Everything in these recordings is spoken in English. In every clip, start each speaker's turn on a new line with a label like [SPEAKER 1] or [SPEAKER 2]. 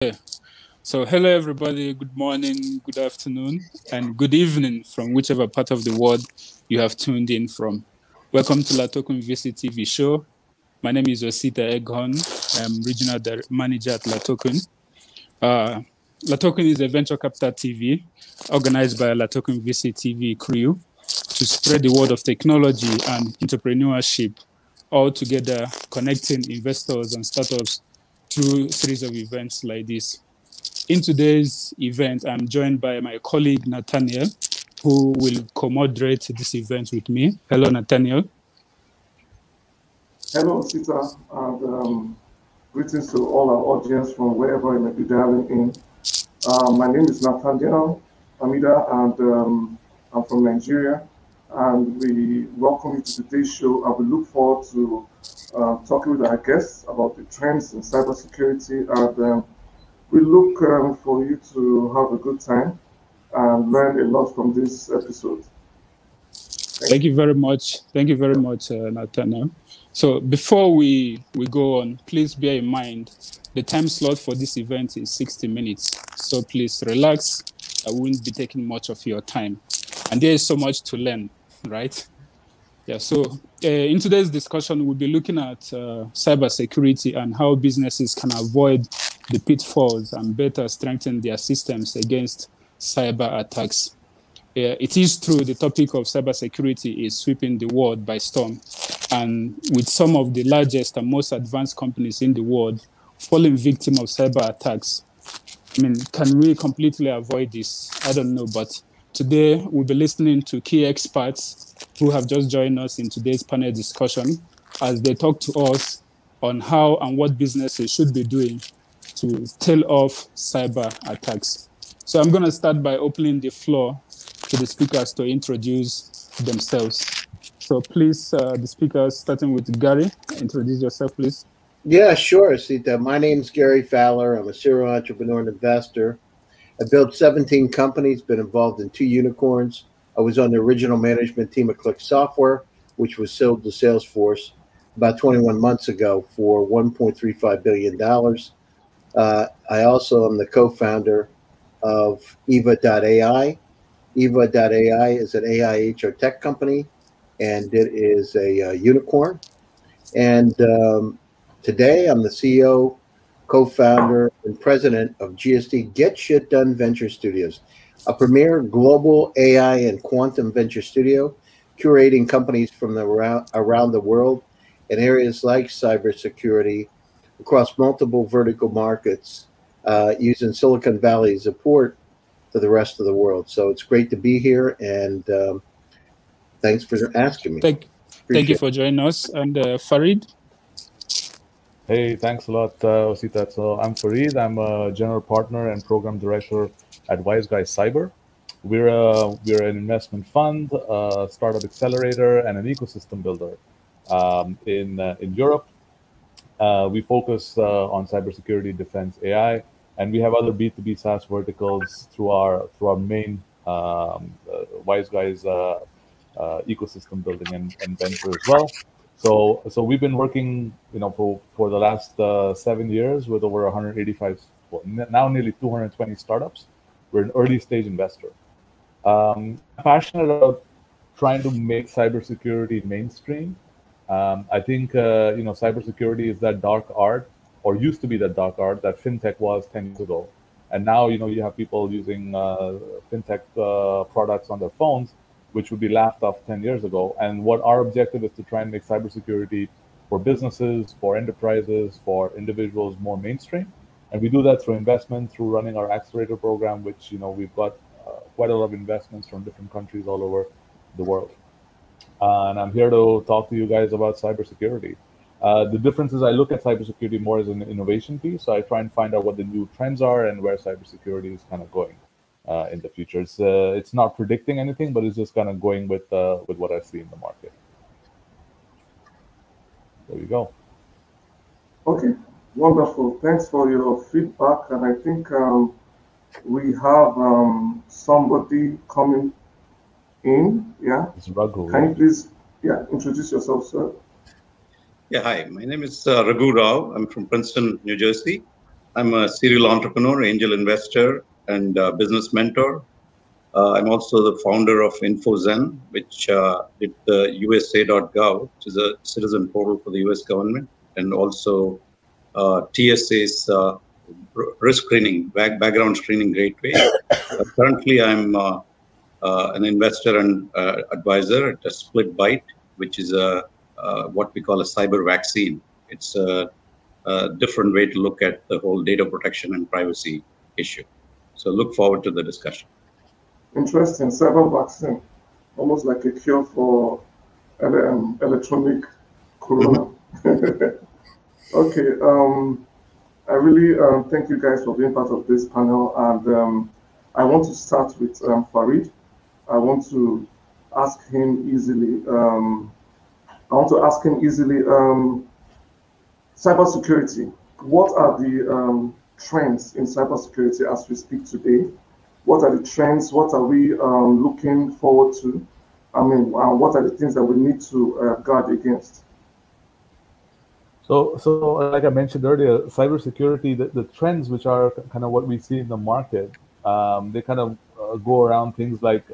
[SPEAKER 1] Okay. So hello everybody, good morning, good afternoon, and good evening from whichever part of the world you have tuned in from. Welcome to LATOKEN VC TV show. My name is Osita Eghorn. I'm regional manager at LATOKEN. LATOKEN is a venture capital TV organized by LATOKEN VC TV crew to spread the word of technology and entrepreneurship, all together connecting investors and startups through a series of events like this. In today's event, I'm joined by my colleague, Nathaniel, who will co-moderate this event with me. Hello, Nathaniel.
[SPEAKER 2] Hello, Sita, and greetings to all our audience from wherever you may be dialing in. My name is Nathaniel Amida, and I'm from Nigeria. And we welcome you to today's show. And we look forward to talking with our guests about the trends in cybersecurity. And we look for you to have a good time and learn a lot from this episode.
[SPEAKER 1] Thank you very much. Thank you very much, Nathaniel. So before we go on, please bear in mind the time slot for this event is 60 minutes. So please relax. I won't be taking much of your time. And there is so much to learn, right? Yeah, so in today's discussion, we'll be looking at cybersecurity and how businesses can avoid the pitfalls and better strengthen their systems against cyber attacks. It is true the topic of cybersecurity is sweeping the world by storm, and with some of the largest and most advanced companies in the world falling victim of cyber attacks. I mean, can we completely avoid this? I don't know, but today we'll be listening to key experts who have just joined us in today's panel discussion as they talk to us on how and what businesses should be doing to tail off cyber attacks. So I'm going to start by opening the floor to the speakers to introduce themselves. So please, the speakers, starting with Gary, introduce yourself, please.
[SPEAKER 3] Yeah, sure, Sita. My name's Gary Fowler. I'm a serial entrepreneur and investor. I built 17 companies, been involved in 2 unicorns. I was on the original management team of Click Software, which was sold to Salesforce about 21 months ago for $1.35 billion. I also am the co-founder of Eva.ai. Eva.ai is an AI HR tech company, and it is a unicorn. And today I'm the CEO, co-founder, and president of GSD Get Shit Done Venture Studios, a premier global AI and quantum venture studio, curating companies from around the world in areas like cybersecurity across multiple vertical markets, using Silicon Valley as a port to the rest of the world. So it's great to be here, and thanks for asking me.
[SPEAKER 1] Thank you for joining us. And Farid?
[SPEAKER 4] Hey, thanks a lot, Osita. So I'm Farid. I'm a general partner and program director at Wiseguy Cyber. We're an investment fund, startup accelerator, and an ecosystem builder in Europe. We focus on cybersecurity, defense, AI, and we have other B2B SaaS verticals through our main Wiseguy's ecosystem building and venture as well. So we've been working, for the last 7 years with over 185, now nearly 220 startups. We're an early stage investor. I'm passionate about trying to make cybersecurity mainstream. I think cybersecurity is that dark art, or used to be that dark art that fintech was 10 years ago. And now, you have people using fintech products on their phones, which would be laughed off 10 years ago. And what our objective is to try and make cybersecurity for businesses, for enterprises, for individuals more mainstream. And we do that through investment, through running our accelerator program, which, we've got quite a lot of investments from different countries all over the world. And I'm here to talk to you guys about cybersecurity. The difference is I look at cybersecurity more as an innovation piece. So I try and find out what the new trends are and where cybersecurity is kind of going in the future. It's not predicting anything, but it's just kind of going with what I see in the market. There you go.
[SPEAKER 2] Okay, wonderful. Thanks for your feedback. And I think we have somebody coming in. Yeah.
[SPEAKER 4] It's Ragu.
[SPEAKER 2] Can you please, introduce yourself, sir?
[SPEAKER 5] Yeah, hi. My name is Ragu Rao. I'm from Princeton, New Jersey. I'm a serial entrepreneur, angel investor, and business mentor. I'm also the founder of InfoZen, which did the USA.gov, which is a citizen portal for the US government, and also TSA's risk screening, background screening gateway. Currently, I'm an investor and advisor at a Split Byte, which is what we call a cyber vaccine. It's a different way to look at the whole data protection and privacy issue. So look forward to the discussion.
[SPEAKER 2] Interesting. Cyber vaccine, almost like a cure for electronic corona. Okay. I really thank you guys for being part of this panel, and I want to start with Farid. I want to ask him easily. Cybersecurity. What are the trends in cybersecurity as we speak today? What are the trends? What are we looking forward to? I mean, what are the things that we need to guard against?
[SPEAKER 4] So like I mentioned earlier, cybersecurity, the trends which are kind of what we see in the market, they kind of go around things like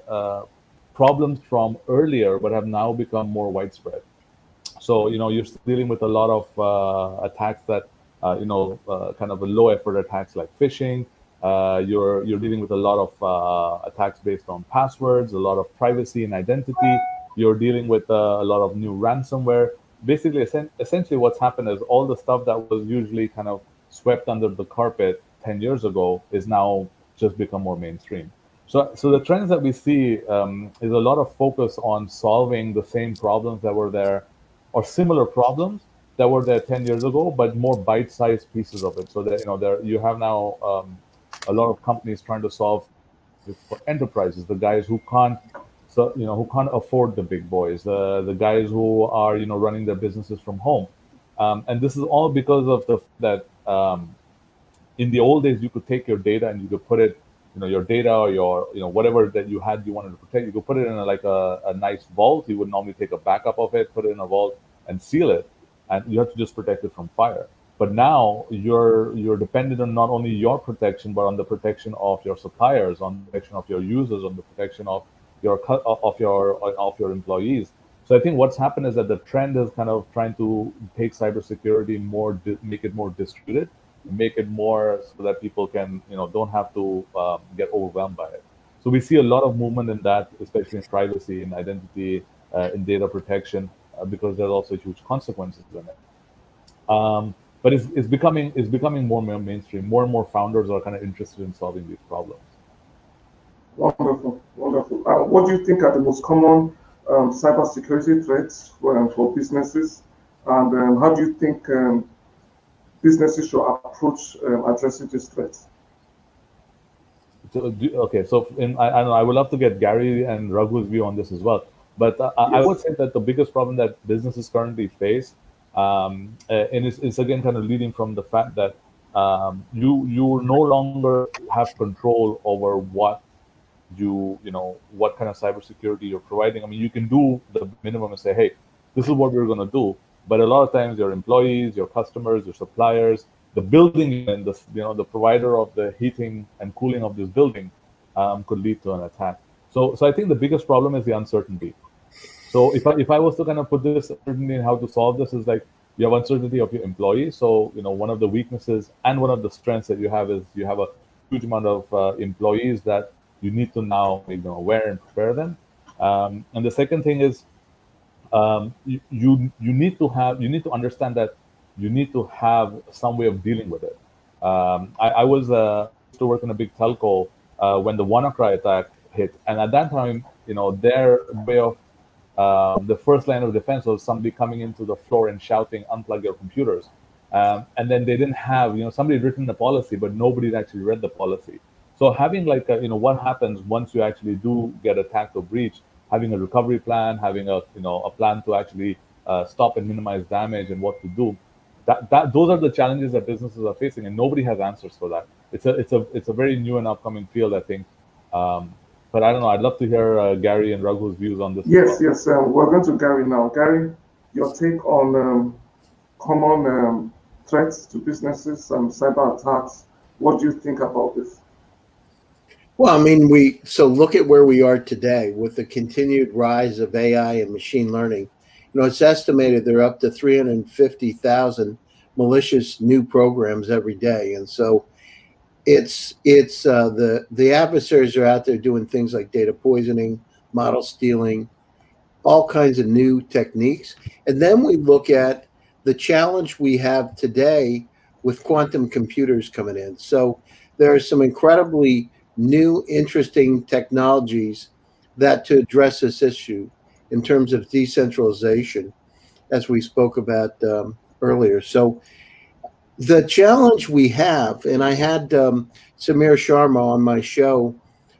[SPEAKER 4] problems from earlier, but have now become more widespread. So, you're dealing with a lot of attacks that, kind of a low effort attacks like phishing. You're dealing with a lot of attacks based on passwords, a lot of privacy and identity. You're dealing with a lot of new ransomware. Basically, essentially what's happened is all the stuff that was usually kind of swept under the carpet 10 years ago is now just become more mainstream. So the trends that we see is a lot of focus on solving the same problems that were there, or similar problems that were there 10 years ago, but more bite-sized pieces of it. So that you have now a lot of companies trying to solve this for enterprises, the guys who can't afford the big boys, the guys who are running their businesses from home, and this is all because of that. In the old days, you could take your data and you could put it, your data or your whatever that you wanted to protect, you could put it in a nice vault. You would normally take a backup of it, put it in a vault, and seal it, and you have to just protect it from fire. But now you're dependent on not only your protection, but on the protection of your suppliers, on the protection of your users, on the protection of your employees. So I think what's happened is that the trend is kind of trying to take cybersecurity make it more distributed, make it more so that people can don't have to get overwhelmed by it. So we see a lot of movement in that, especially in privacy, in identity, in data protection, because there's also huge consequences in it. But it's becoming more and more mainstream. More and more founders are kind of interested in solving these problems.
[SPEAKER 2] Wonderful, wonderful. What do you think are the most common cybersecurity threats for businesses, and how do you think businesses should approach addressing these threats?
[SPEAKER 4] So I would love to get Gary and Ragu's view on this as well. But I would say that the biggest problem that businesses currently face, and it's again kind of leading from the fact that you no longer have control over what kind of cybersecurity you're providing. I mean, you can do the minimum and say, hey, this is what we're going to do. But a lot of times your employees, your customers, your suppliers, the building and the provider of the heating and cooling of this building could lead to an attack. So I think the biggest problem is the uncertainty. So if I was to kind of put this uncertainty in how to solve this, is like you have uncertainty of your employees. So one of the weaknesses and one of the strengths that you have is you have a huge amount of employees that you need to now aware and prepare them. And the second thing is you need to understand that you need to have some way of dealing with it. I was used to work in a big telco when the WannaCry attack hit, and at that time, their way of the first line of defense was somebody coming into the floor and shouting, "Unplug your computers," and then they didn't have somebody had written the policy, but nobody had actually read the policy. So having what happens once you actually do get attacked or breached, having a recovery plan, having a plan to actually stop and minimize damage and what to do, those are the challenges that businesses are facing, and nobody has answers for that. It's a very new and upcoming field, I think. But I don't know. I'd love to hear Gary and Raghu's views on this.
[SPEAKER 2] Yes, we're going to Gary now. Gary, your take on common threats to businesses and cyber attacks. What do you think about this?
[SPEAKER 3] Well, I mean, so look at where we are today with the continued rise of AI and machine learning. You know, it's estimated there are up to 350,000 malicious new programs every day, and so the adversaries are out there doing things like data poisoning, model stealing, all kinds of new techniques. And then we look at the challenge we have today with quantum computers coming in. So there are some incredibly new, interesting technologies that to address this issue in terms of decentralization, as we spoke about earlier. So the challenge we have, and I had Samir Sharma on my show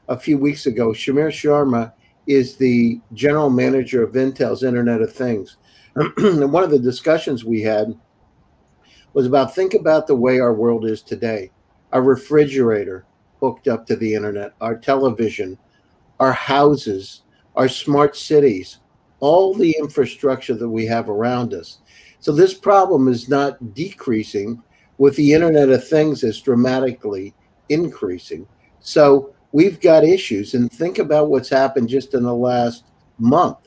[SPEAKER 3] a few weeks ago. Samir Sharma is the general manager of Intel's Internet of Things. And one of the discussions we had was about, think about the way our world is today. Our refrigerator hooked up to the internet, our television, our houses, our smart cities, all the infrastructure that we have around us. So this problem is not decreasing with the Internet of Things is dramatically increasing. So we've got issues, and think about what's happened just in the last month.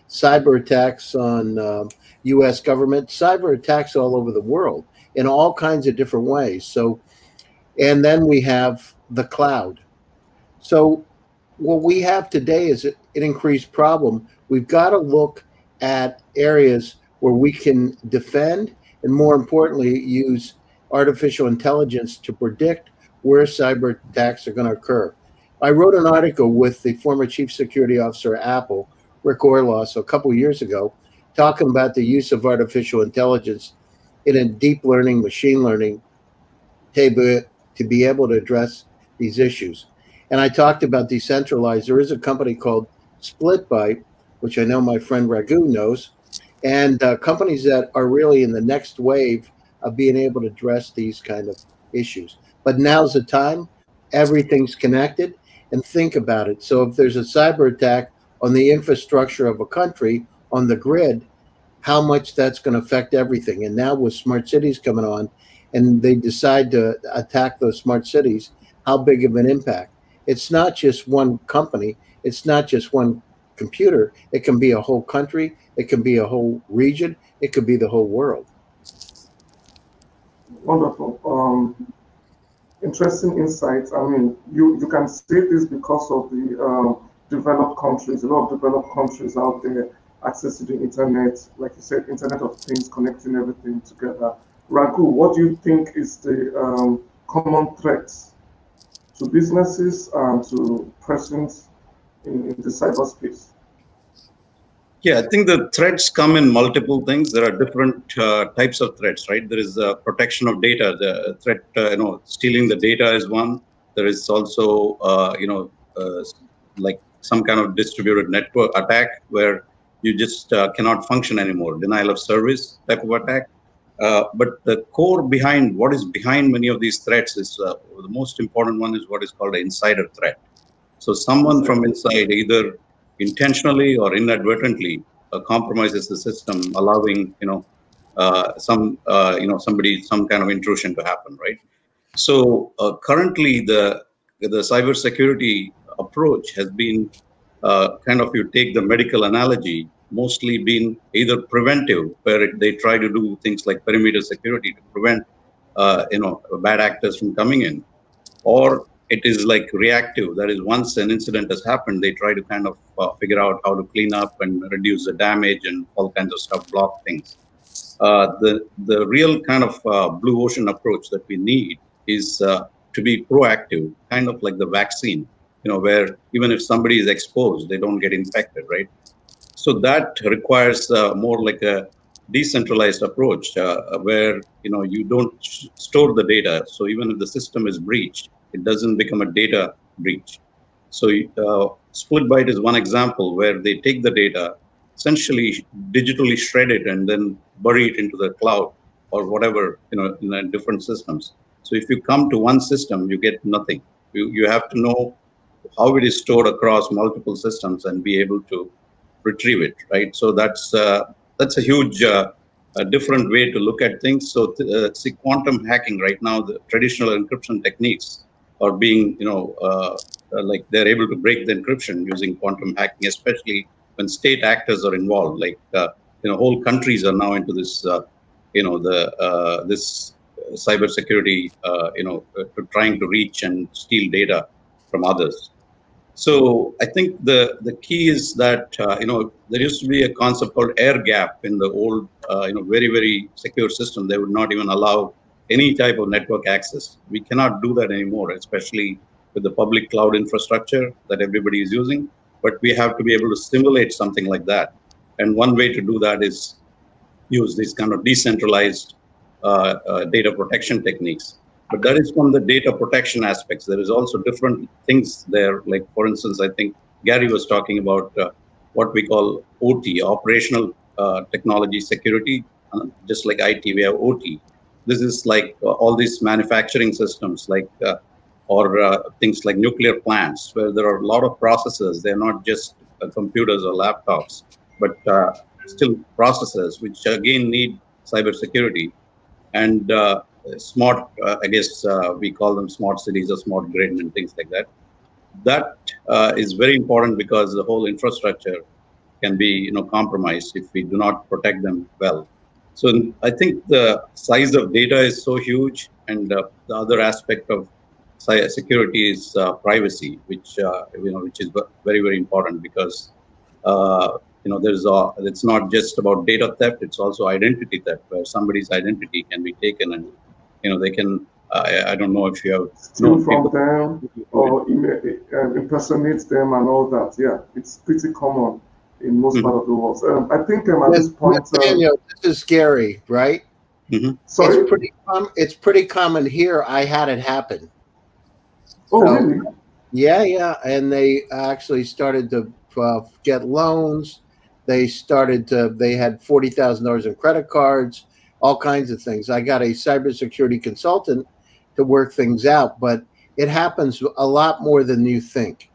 [SPEAKER 3] Cyber attacks on US government, cyber attacks all over the world in all kinds of different ways. So, and then we have the cloud. So what we have today is an increased problem. We've got to look at areas where we can defend and, more importantly, use artificial intelligence to predict where cyber attacks are going to occur. I wrote an article with the former chief security officer at Apple, Rick Orloff, a couple of years ago, talking about the use of artificial intelligence in a deep learning, machine learning, to be able to address these issues. And I talked about decentralized. There is a company called SplitByte, which I know my friend Ragu knows, and companies that are really in the next wave of being able to address these kind of issues. But now's the time. Everything's connected, and think about it. So if there's a cyber attack on the infrastructure of a country, on the grid, how much that's going to affect everything. And now with smart cities coming on, and they decide to attack those smart cities, how big of an impact? It's not just one company. It's not just one computer. It can be a whole country. It can be a whole region. It could be the whole world.
[SPEAKER 2] Wonderful. Interesting insights. I mean, you can say this because of the developed countries, a lot of developed countries out there access to the internet, like you said, Internet of Things, connecting everything together. Ragu, what do you think is the common threats to businesses and to persons in the cyberspace?
[SPEAKER 5] Yeah, I think the threats come in multiple things. There are different types of threats, right? There is protection of data. The threat, stealing the data is one. There is also, like some kind of distributed network attack where you just cannot function anymore. Denial of service type of attack. But the core behind what is behind many of these threats is the most important one is what is called an insider threat. So someone from inside either intentionally or inadvertently compromises the system, allowing somebody some kind of intrusion to happen, right? So currently the cybersecurity approach has been you take the medical analogy, mostly been either preventive, where they try to do things like perimeter security to prevent bad actors from coming in, or it is like reactive. That is, once an incident has happened, they try to kind of figure out how to clean up and reduce the damage and all kinds of stuff, block things. The real kind of blue ocean approach that we need is to be proactive, kind of like the vaccine, where even if somebody is exposed, they don't get infected, right? So that requires more like a decentralized approach where you don't store the data. So even if the system is breached, it doesn't become a data breach. So SplitByte is one example where they take the data, essentially digitally shred it, and then bury it into the cloud or whatever, in different systems. So if you come to one system, you get nothing. You have to know how it is stored across multiple systems and be able to retrieve it, right? So that's a huge a different way to look at things. So see, quantum hacking right now, the traditional encryption techniques are being, like they're able to break the encryption using quantum hacking, especially when state actors are involved. Like whole countries are now into this, this cybersecurity, trying to reach and steal data from others. So I think the key is that there used to be a concept called air gap in the old very, very secure system. They would not even allow any type of network access. We cannot do that anymore, especially with the public cloud infrastructure that everybody is using. But we have to be able to simulate something like that. And one way to do that is use these kind of decentralized data protection techniques. But that is from the data protection aspects. There is also different things there. Like, for instance, I think Gary was talking about what we call OT, operational technology security. Just like IT, we have OT. This is like all these manufacturing systems, like or things like nuclear plants, where there are a lot of processors. They're not just computers or laptops, but still processors, which again need cybersecurity. And smart, I guess we call them smart cities or smart grid and things like that. That is very important because the whole infrastructure can be compromised if we do not protect them well. So I think the size of data is so huge, and the other aspect of security is privacy, which which is very, very important, because it's not just about data theft; it's also identity theft, where somebody's identity can be taken, and they can. I don't know if you have
[SPEAKER 2] steal from them or impersonate them and all that. Yeah, it's pretty common in most part of the world. I think at this point,
[SPEAKER 3] Daniel, this is scary, right?
[SPEAKER 2] Sorry,
[SPEAKER 3] it's pretty common here. I had it happen.
[SPEAKER 2] Oh, really?
[SPEAKER 3] Yeah, and they actually started to get loans. They had $40,000 in credit cards, all kinds of things. I got a cybersecurity consultant to work things out, but it happens a lot more than you think.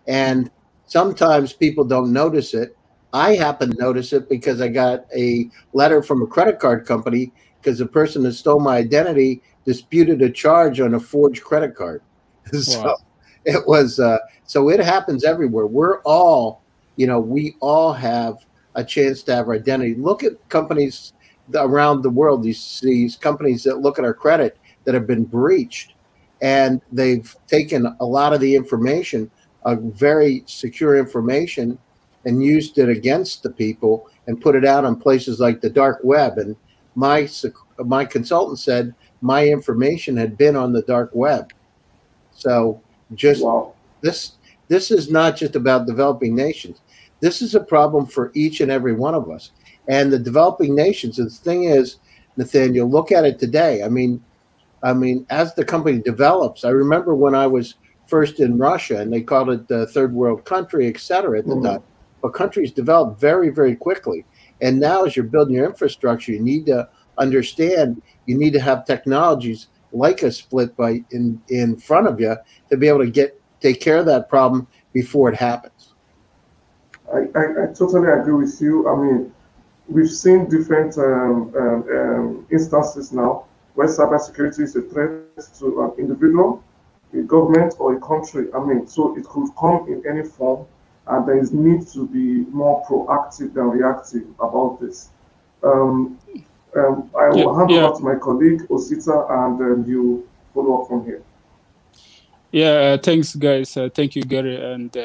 [SPEAKER 3] And sometimes people don't notice it. I happen to notice it because I got a letter from a credit card company because the person that stole my identity disputed a charge on a forged credit card. So
[SPEAKER 1] wow.
[SPEAKER 3] it was, so it happens everywhere. We're all, we all have a chance to have our identity. Look at companies around the world, these companies that look at our credit that have been breached, and they've taken a lot of the information, very secure information, and used it against the people and put it out on places like the dark web. And my consultant said my information had been on the dark web. So just this is not just about developing nations. This is a problem for each and every one of us. And the developing nations, the thing is, Nathaniel, look at it today. I mean, as the company develops, I remember when I was first in Russia and they called it the third world country, et cetera, at the time. But countries develop very, very quickly. And now as you're building your infrastructure, you need to understand, you need to have technologies like a split byte in front of you to be able to take care of that problem before it happens.
[SPEAKER 2] I totally agree with you. I mean, we've seen different instances now where cybersecurity is a threat to an individual, a government, or a country. I mean, so it could come in any form, and there is need to be more proactive than reactive about this. I will hand over to my colleague Osita, and you follow up from here.
[SPEAKER 1] Yeah, thanks, guys. Thank you, Gary. And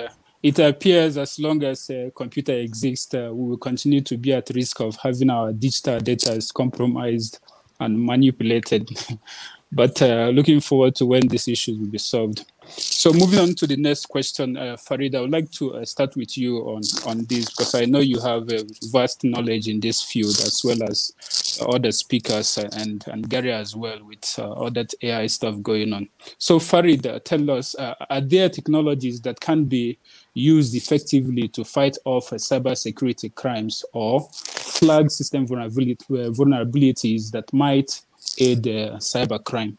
[SPEAKER 1] it appears as long as a computer exists, we will continue to be at risk of having our digital data compromised and manipulated. But looking forward to when these issues will be solved. So moving on to the next question, Farid, I would like to start with you on this, because I know you have a vast knowledge in this field, as well as other speakers and Gary as well, with all that AI stuff going on. So Farid, tell us, are there technologies that can be used effectively to fight off cybersecurity crimes or flag system vulnerabilities that might aid cybercrime?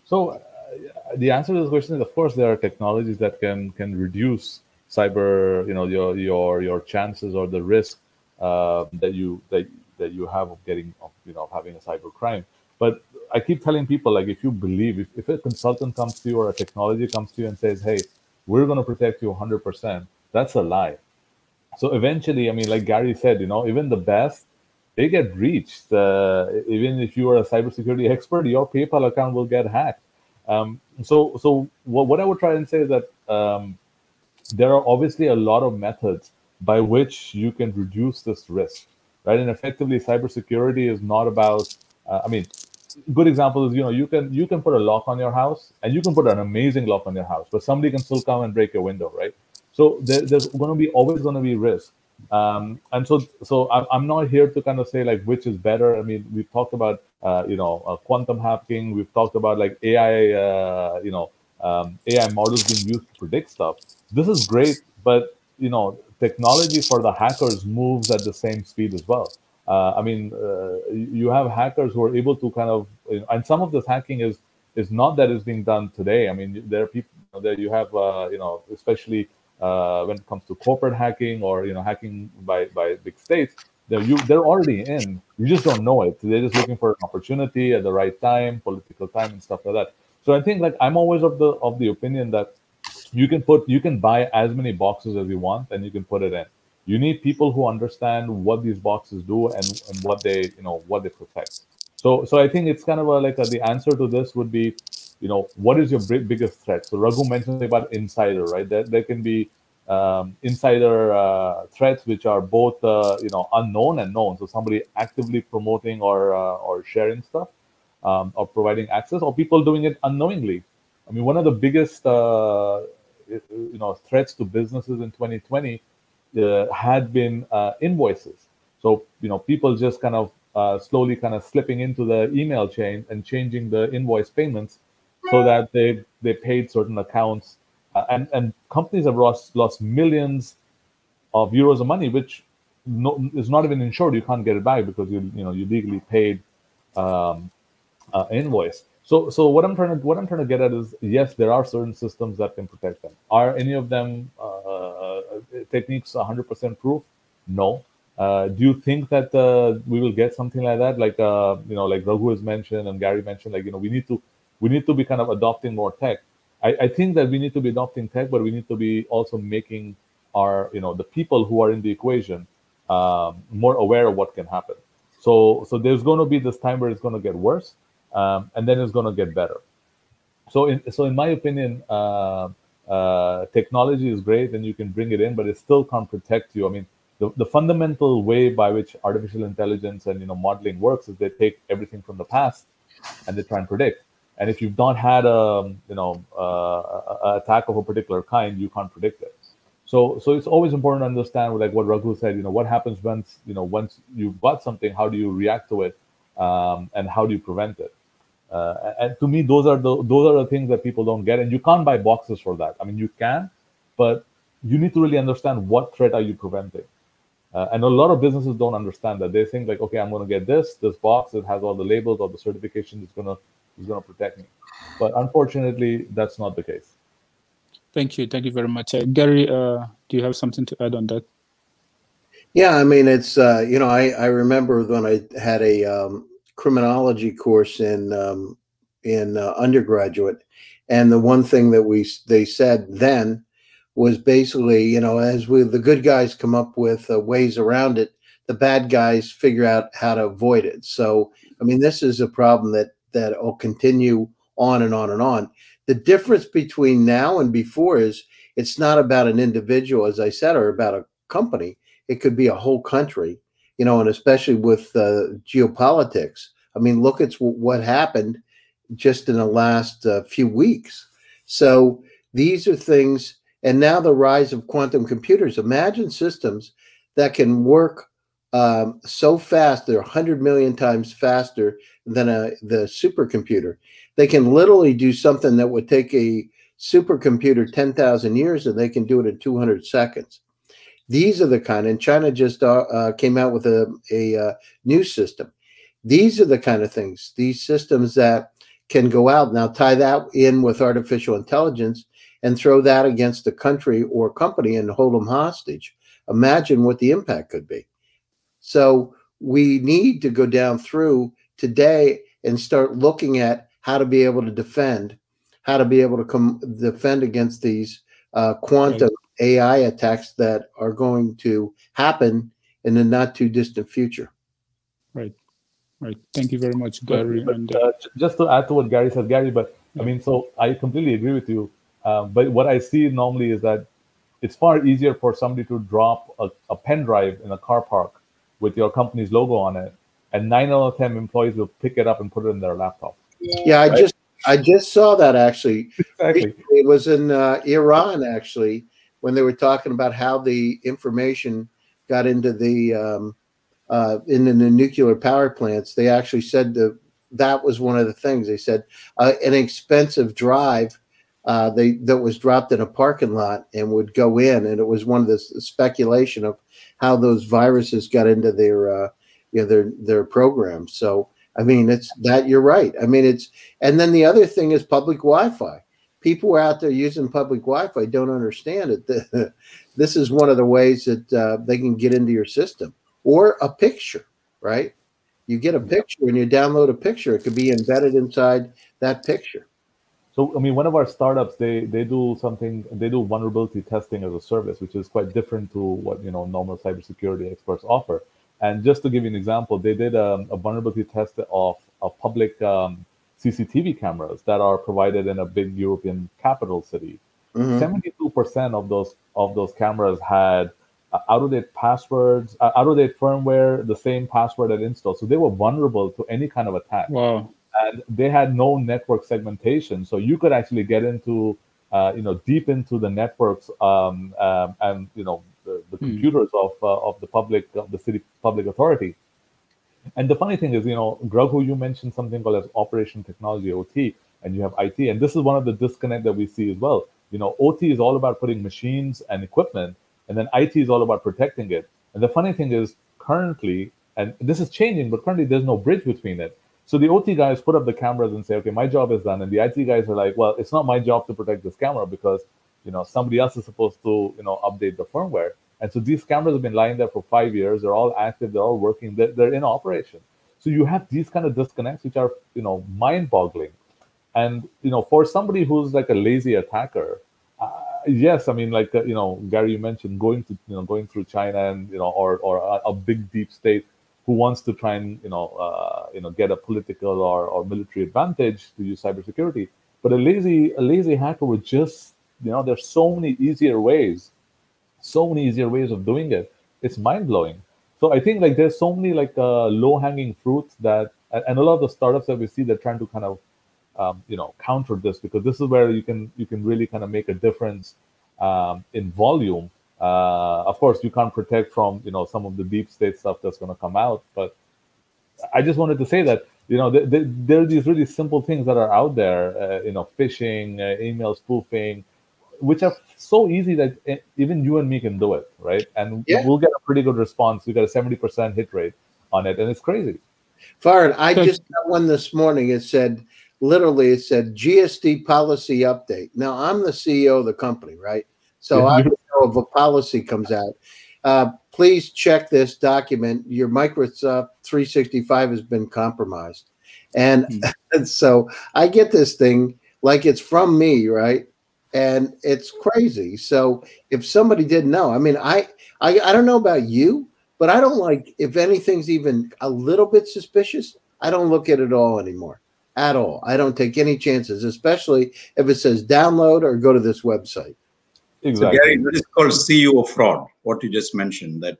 [SPEAKER 4] So the answer to this question is, of course, there are technologies that can reduce cyber, your chances or the risk that that you have of getting, of having a cyber crime. But I keep telling people, like, if you believe, if a consultant comes to you or a technology comes to you and says, hey, we're going to protect you 100%, that's a lie. So eventually, I mean, like Gary said, even the best, they get breached. Even if you are a cybersecurity expert, your PayPal account will get hacked. So what I would try and say is that there are obviously a lot of methods by which you can reduce this risk, right? And effectively, cybersecurity is not about, I mean, good example is, you can put a lock on your house, and you can put an amazing lock on your house, but somebody can still come and break your window, right? So there's always going to be risk. And so I'm not here to kind of say like which is better. I mean, we've talked about quantum hacking. We've talked about like AI, AI models being used to predict stuff. This is great, but technology for the hackers moves at the same speed as well. I mean, you have hackers who are able to kind of, and some of this hacking is not that it's being done today. I mean, there are people there. You have, especially when it comes to corporate hacking or hacking by big states, they're already in. You just don't know it. They're just looking for an opportunity at the right time, political time, and stuff like that. So I think like I'm always of the opinion that you can buy as many boxes as you want, and you can put it in. You need people who understand what these boxes do and what they protect. So I think it's kind of the answer to this would be, what is your biggest threat? So Ragu mentioned about insider, right? There can be insider threats which are both unknown and known. So somebody actively promoting or sharing stuff, or providing access, or people doing it unknowingly. I mean, one of the biggest threats to businesses in 2020 had been invoices. So people just kind of slowly kind of slipping into the email chain and changing the invoice payments so that they paid certain accounts, and companies have lost millions of euros of money, which is not even insured. You can't get it back because you legally paid invoice. So what I'm trying to get at is, yes, there are certain systems that can protect them. Are any of them techniques 100% proof? No. Do you think that we will get something like that? Like like Raghu has mentioned and Gary mentioned, like we need to be kind of adopting more tech. I think that we need to be adopting tech, but we need to be also making our the people who are in the equation more aware of what can happen. So there's going to be this time where it's going to get worse, and then it's going to get better. So in my opinion, technology is great and you can bring it in, but it still can't protect you. I mean, the fundamental way by which artificial intelligence and modeling works is they take everything from the past and they try and predict. And if you've not had a attack of a particular kind, you can't predict it. So it's always important to understand, like what Raghu said, what happens once you've got something, how do you react to it, and how do you prevent it? And to me, those are the things that people don't get, and you can't buy boxes for that. I mean, you can, but you need to really understand what threat are you preventing. And a lot of businesses don't understand that. They think like, okay, I'm going to get this box that has all the labels or the certification is going to protect me. But unfortunately, that's not the case.
[SPEAKER 1] Thank you very much, Gary. Do you have something to add on that?
[SPEAKER 3] Yeah, I mean, it's I remember when I had a criminology course in undergraduate, and the one thing that they said then was basically, as the good guys come up with ways around it, the bad guys figure out how to avoid it. So, I mean, this is a problem that will continue on and on and on. The difference between now and before is it's not about an individual, as I said, or about a company. It could be a whole country, and especially with geopolitics. I mean, look at what happened just in the last few weeks. So these are things, and now the rise of quantum computers. Imagine systems that can work so fast, they're 100 million times faster than the supercomputer. They can literally do something that would take a supercomputer 10,000 years, and they can do it in 200 seconds. These are the kind, and China just came out with a new system. These are the kind of things, these systems that can go out. Now tie that in with artificial intelligence and throw that against a country or company and hold them hostage. Imagine what the impact could be. So we need to go down through today and start looking at how to be able to defend, how to be able to defend against these quantum AI attacks that are going to happen in the not too distant future.
[SPEAKER 1] Right. Right. Thank you very much, Gary.
[SPEAKER 4] Just to add to what Gary said, Gary, but I mean, so I completely agree with you. But what I see normally is that it's far easier for somebody to drop a pen drive in a car park with your company's logo on it, and 9 out of 10 employees will pick it up and put it in their laptop.
[SPEAKER 3] Yeah, I just saw that actually.
[SPEAKER 4] Exactly.
[SPEAKER 3] It was in Iran actually, when they were talking about how the information got into the nuclear power plants. They actually said that was one of the things. They said an expensive drive that was dropped in a parking lot and would go in, and it was one of the speculation of how those viruses got into their programs. So I mean, it's that you're right. I mean, and then the other thing is public Wi-Fi. People who are out there using public Wi-Fi don't understand it. This is one of the ways that they can get into your system. Or a picture, right? You get a picture and you download a picture. It could be embedded inside that picture.
[SPEAKER 4] So, I mean, one of our startups, they do vulnerability testing as a service, which is quite different to what, normal cybersecurity experts offer. And just to give you an example, they did a vulnerability test of public CCTV cameras that are provided in a big European capital city. 72% of those cameras had out-of-date passwords, out-of-date firmware, the same password at install. So they were vulnerable to any kind of attack.
[SPEAKER 1] Wow.
[SPEAKER 4] And they had no network segmentation. So you could actually get into, deep into the networks and, the computers of the city public authority. And the funny thing is, Ragu, you mentioned something called as operation technology, OT, and you have IT. And this is one of the disconnect that we see as well. OT is all about putting machines and equipment, and then IT is all about protecting it. And the funny thing is, currently, and this is changing, but currently there's no bridge between it. So the OT guys put up the cameras and say, okay, my job is done. And the IT guys are like, well, it's not my job to protect this camera because, somebody else is supposed to, update the firmware. And so these cameras have been lying there for 5 years. They're all active. They're all working. They're in operation. So you have these kind of disconnects, which are, mind-boggling. And, for somebody who's like a lazy attacker, yes, I mean, like, Gary, you mentioned going through China and, or a big deep state who wants to try and, get a political or military advantage to use cybersecurity. But a lazy hacker would just, there's so many easier ways of doing it. It's mind-blowing. So I think like there's so many like low-hanging fruits that, and a lot of the startups that we see, they're trying to kind of, counter this, because this is where you can really kind of make a difference in volume. Of course, you can't protect from some of the deep state stuff that's going to come out, but I just wanted to say that there are these really simple things that are out there, phishing, email spoofing, which are so easy that even you and me can do it, right? And we'll get a pretty good response. We got a 70% hit rate on it, and it's crazy.
[SPEAKER 3] Farhan, I just got one this morning. It said GST policy update. Now, I'm the CEO of the company, right? So I know if a policy comes out, please check this document. Your Microsoft 365 has been compromised. And, and so I get this thing like it's from me, right? And it's crazy. So if somebody didn't know, I mean, I don't know about you, but I don't like, if anything's even a little bit suspicious, I don't look at it all anymore. At all. I don't take any chances, especially if it says download or go to this website.
[SPEAKER 4] Exactly.
[SPEAKER 5] So Gary, this is called CEO fraud, what you just mentioned, that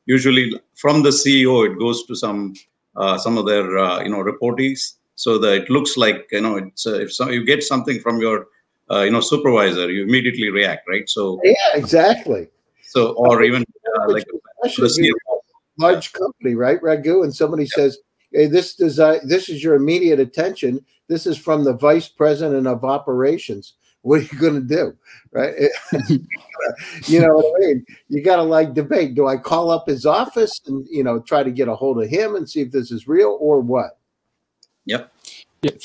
[SPEAKER 5] usually from the CEO, it goes to some of their, reportees, so that it looks like, it's if you get something from your, supervisor, you immediately react, right? So
[SPEAKER 3] yeah, exactly.
[SPEAKER 5] So, or even like
[SPEAKER 3] a large company, right, Ragu? And somebody says, hey, this is your immediate attention. This is from the vice president of operations. What are you going to do, right? You know what I mean? You got to like debate. Do I call up his office and try to get a hold of him and see if this is real or what?
[SPEAKER 5] Yep.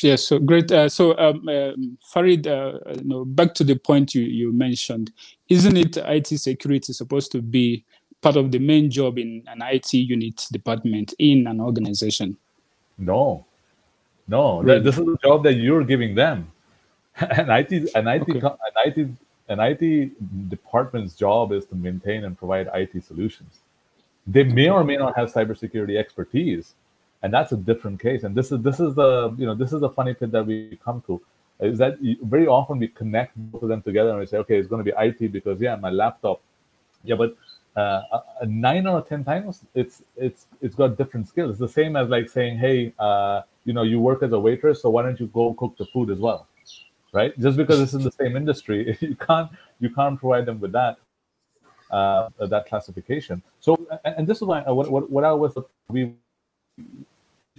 [SPEAKER 1] Yes. So great. Farid, back to the point you mentioned. Isn't it IT security supposed to be part of the main job in an IT unit department in an organization?
[SPEAKER 4] No, no.
[SPEAKER 1] Really?
[SPEAKER 4] This is the job that you're giving them. An IT department's job is to maintain and provide IT solutions. They may or may not have cybersecurity expertise, and that's a different case. And this is the funny pit that we come to, is that very often we connect both of them together and we say, okay, it's going to be IT because my laptop. Yeah, but 9 or 10 times it's got different skills. It's the same as like saying, hey, you work as a waitress, so why don't you go cook the food as well, right? Just because it's in the same industry, you can't provide them with that classification. So, and this is why what I was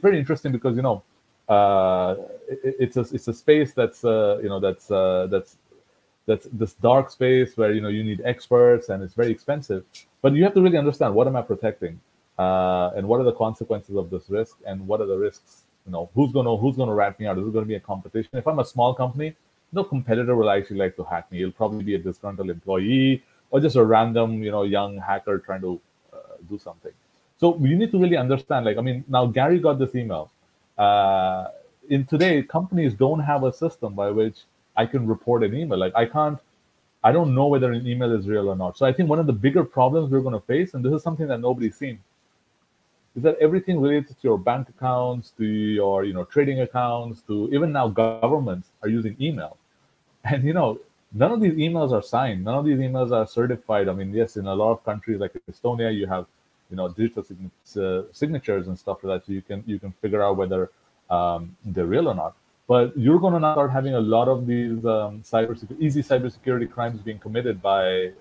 [SPEAKER 4] very interesting, because it's a space that's this dark space where you need experts and it's very expensive. But you have to really understand, what am I protecting, and what are the consequences of this risk, and what are the risks? Who's gonna rat me out? Is it going to be a competition? If I'm a small company, no competitor will actually like to hack me. It'll probably be a disgruntled employee or just a random young hacker trying to do something. So you need to really understand. Now Gary got this email. In today, companies don't have a system by which I can report an email. I don't know whether an email is real or not. So I think one of the bigger problems we're going to face, and this is something that nobody's seen, is that everything related to your bank accounts, to your trading accounts, to even now governments are using email. And none of these emails are signed. None of these emails are certified. Yes, in a lot of countries like Estonia, you have digital signatures and stuff like that, so you can figure out whether they're real or not. But you're going to now start having a lot of these easy cybersecurity crimes being committed by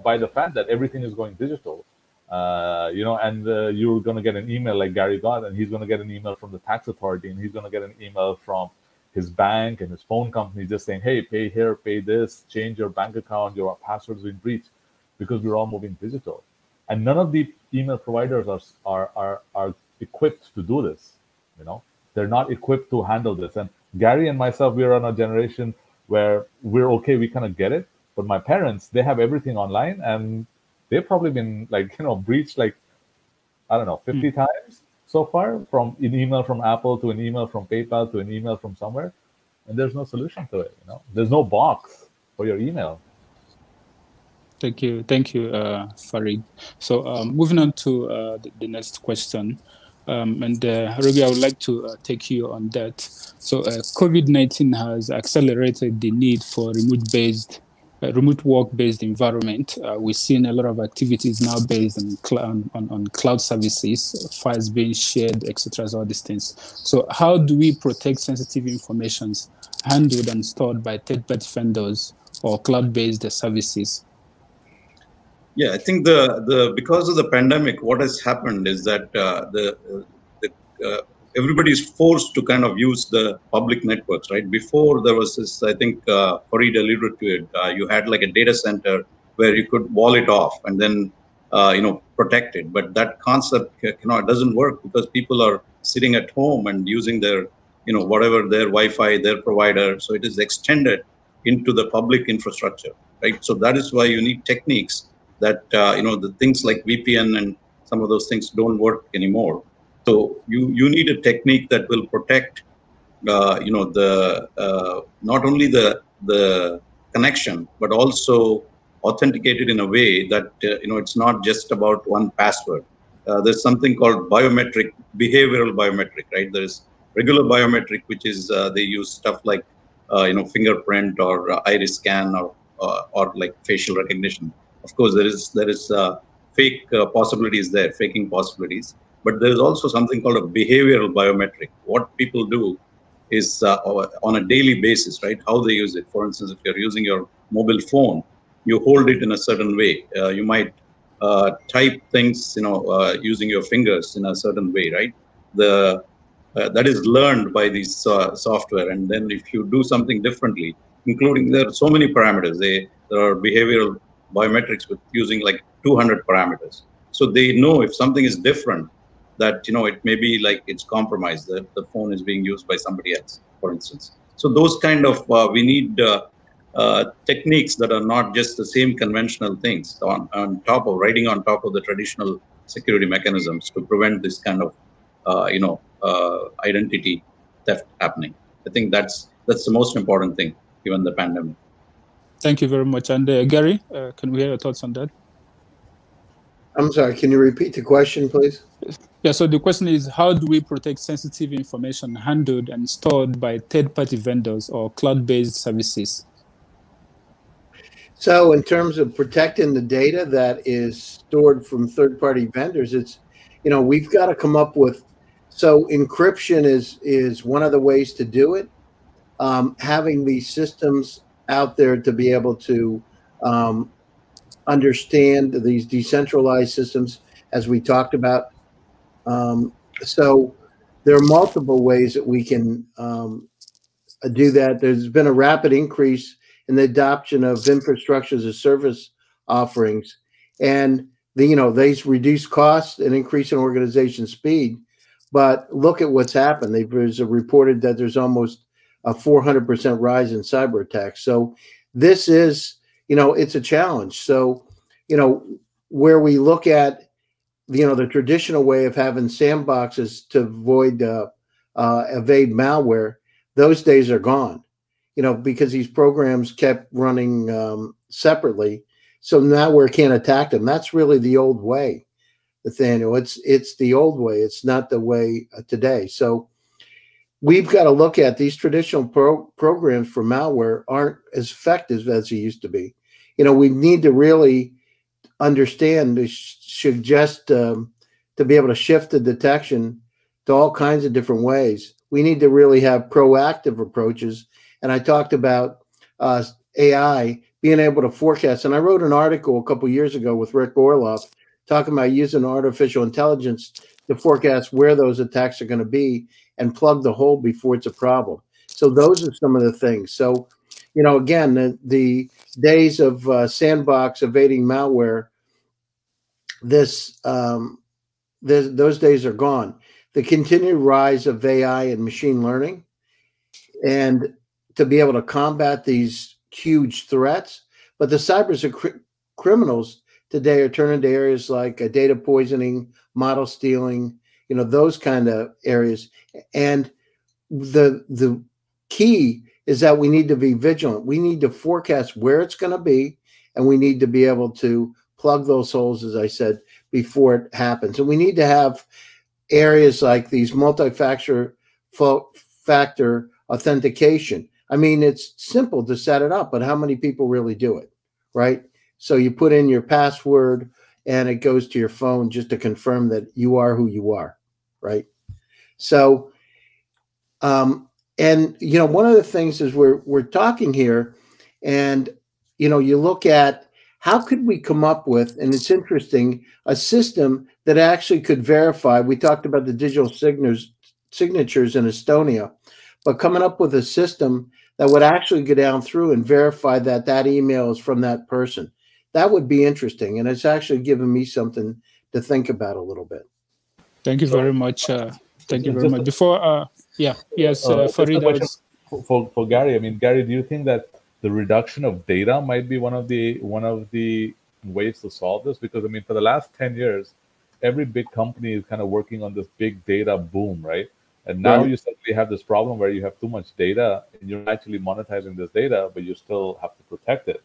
[SPEAKER 4] the fact that everything is going digital. And you're going to get an email like Gary got, and he's going to get an email from the tax authority, and he's going to get an email from his bank and his phone company just saying, hey, pay here, pay this, change your bank account, your password's been breached, because we're all moving digital. And none of the email providers are equipped to do this. They're not equipped to handle this. And Gary and myself, we're on a generation where we're okay, we kind of get it. But my parents, they have everything online, and they've probably been breached 50 times so far, from an email from Apple to an email from PayPal to an email from somewhere, and there's no solution to it. There's no box for your email.
[SPEAKER 1] Thank you, Farid. So moving on to the next question, and Ragu, I would like to take you on that. So COVID-19 has accelerated the need for remote work-based environment. We've seen a lot of activities now based on cloud services, files being shared, etc. All these things. So how do we protect sensitive information handled and stored by third-party vendors or cloud-based services?
[SPEAKER 5] Yeah, I think because of the pandemic, what has happened is that everybody is forced to kind of use the public networks, right? Before there was this, I think Farid alluded to it. You had like a data center where you could wall it off and then protect it. But that concept doesn't work, because people are sitting at home and using their whatever their Wi-Fi, their provider. So it is extended into the public infrastructure, right? So that is why you need techniques that the things like VPN and some of those things don't work anymore. So you need a technique that will protect not only the connection, but also authenticate it in a way that it's not just about one password. There's something called behavioral biometric, right? There's regular biometric, which is they use stuff like fingerprint or iris scan or like facial recognition. Of course, there is fake possibilities there, faking possibilities. But there is also something called a behavioral biometric. What people do is on a daily basis, right? How they use it. For instance, if you're using your mobile phone, you hold it in a certain way. You might type things, using your fingers in a certain way, right? That is learned by this software. And then if you do something differently, including there are so many parameters. There are behavioral biometrics with using like 200 parameters. So they know if something is different, that it may be like it's compromised, that the phone is being used by somebody else, for instance. So those kind of we need techniques that are not just the same conventional things on top of riding on top of the traditional security mechanisms to prevent this kind of identity theft happening. I think that's the most important thing given the pandemic.
[SPEAKER 1] Thank you very much. And Gary, can we hear your thoughts on that?
[SPEAKER 3] I'm sorry, can you repeat the question, please?
[SPEAKER 1] Yeah, so the question is, how do we protect sensitive information handled and stored by third-party vendors or cloud-based services?
[SPEAKER 3] So in terms of protecting the data that is stored from third-party vendors, it's, we've got to come up with, so encryption is one of the ways to do it. Having these systems out there to be able to understand these decentralized systems, as we talked about. So there are multiple ways that we can do that. There's been a rapid increase in the adoption of infrastructure as a service offerings, and these reduce costs and increase in organization speed. But look at what's happened. There's reported that there's almost a 400% rise in cyber attacks. So this is, it's a challenge. So, where we look at, the traditional way of having sandboxes to evade malware, those days are gone, because these programs kept running separately. So malware can't attack them. That's really the old way, Nathaniel. It's the old way. It's not the way today. So we've got to look at these traditional programs for malware aren't as effective as they used to be. We need to really understand, suggest to be able to shift the detection to all kinds of different ways. We need to really have proactive approaches. And I talked about AI being able to forecast. And I wrote an article a couple of years ago with Rick Orloff talking about using artificial intelligence to forecast where those attacks are going to be and plug the hole before it's a problem. So those are some of the things. So, again, the days of sandbox evading malware, those days are gone. The continued rise of AI and machine learning, and to be able to combat these huge threats. But the cyber criminals today are turning to areas like data poisoning, model stealing, those kind of areas. And the key is that we need to be vigilant. We need to forecast where it's going to be, and we need to be able to plug those holes, as I said, before it happens. And we need to have areas like these multi-factor authentication. I mean, it's simple to set it up, but how many people really do it, right? So you put in your password and it goes to your phone just to confirm that you are who you are, right? So, and one of the things is we're talking here, and you look at how could we come up with, and it's interesting, a system that actually could verify. We talked about the digital signatures in Estonia, but coming up with a system that would actually go down through and verify that that email is from that person. That would be interesting, and it's actually given me something to think about a little bit.
[SPEAKER 1] Thank you very much. Thank you very much. Before, Farid,
[SPEAKER 4] for Gary. I mean, Gary, do you think that the reduction of data might be one of the ways to solve this? Because I mean, for the last 10 years, every big company is kind of working on this big data boom, right? And now you suddenly have this problem where you have too much data and you're actually monetizing this data, but you still have to protect it.